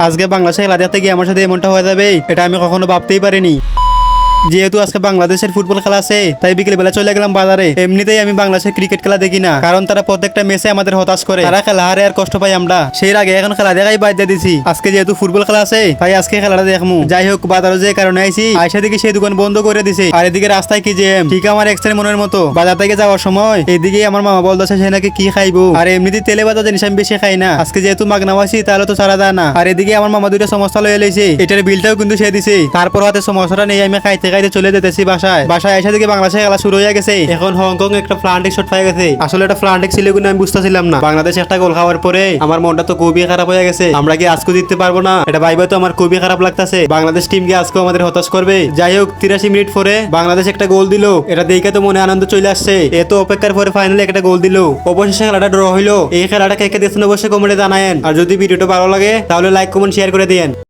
আজকে বাংলাদেশে খেলা দেখতে গিয়ে আমার সাথে এমনটা হয়ে যাবে এটা আমি কখনো ভাবতেই পারিনি। যেহেতু আজকে বাংলাদেশের ফুটবল খেলা আছে তাই বিকেল বেলা চলে গেলাম বাজারে। এমনিতেই আমি বাংলাদেশের ক্রিকেট খেলা দেখি না, কারণ তারা প্রত্যেকটা ম্যাচে আমাদের হতাশ করে, তারা খেলা হারে আর কষ্ট পাই আমরা। সেই আগে এখন খেলা দেখাই বাদ দিয়ে দিছি। আজকে যেহেতু ফুটবল খেলা আছে তাই আজকে খেলাটা দেখমু। যাই হোক, বাজারে যে কারণে আইছি আইসা দেখি সেই দোকান বন্ধ করে দিছে। আর এদিকে রাস্তায় কি জ্যাম, ঠিক আমার এক্সের মনের মতো। বাজার থেকে যাওয়ার সময় এদিকে আমার মামা বলতেছে সে নাকি কি খাইবো, আর এমনিতে তেলে বাজার জিনিস আমি বেশি খাই না। আজকে যেহেতু মাগনা আছি তাহলে তো ছাড়া যায় না। আর এদিকে আমার মামা দুইটা সমস্যা লয়ে লইছে, এটার বিলটাও কিন্তু সে দিছে। তারপর হাতে সমস্যাটা নেই, আমি খাইতে খাইতে চলে যেতেছি বাসায় এসে দেখি বাংলাদেশে খেলা শুরু হয়ে গেছে। এখন হংকং একটা প্লান্টিক শট পাই গেছে। আসলে এটা প্লান্টিক ছিল কিনা আমি বুঝতেছিলাম না। বাংলাদেশ একটা গোল খাওয়ার পরে আমার মনটা তো খুবই খারাপ হয়ে গেছে। আমরা কি আজকে জিততে পারবো না এটা ভাইবা তো আমার খুবই খারাপ লাগতেছে। বাংলাদেশ টিম কি আজকে আমাদের হতাশ করবে? যাই হোক, 83 মিনিট পরে বাংলাদেশ একটা গোল দিল, এটা দেখে তো মনে আনন্দ চলে আসছে। এত অপেক্ষার পরে ফাইনালে একটা গোল দিল। অবশেষে খেলাটা ড্র হইলো। এই খেলাটা কে কে দেখছেন অবশ্যই কমেন্টে জানায়েন। আর যদি ভিডিওটা ভালো লাগে তাহলে লাইক কমেন্ট শেয়ার করে দিয়েন।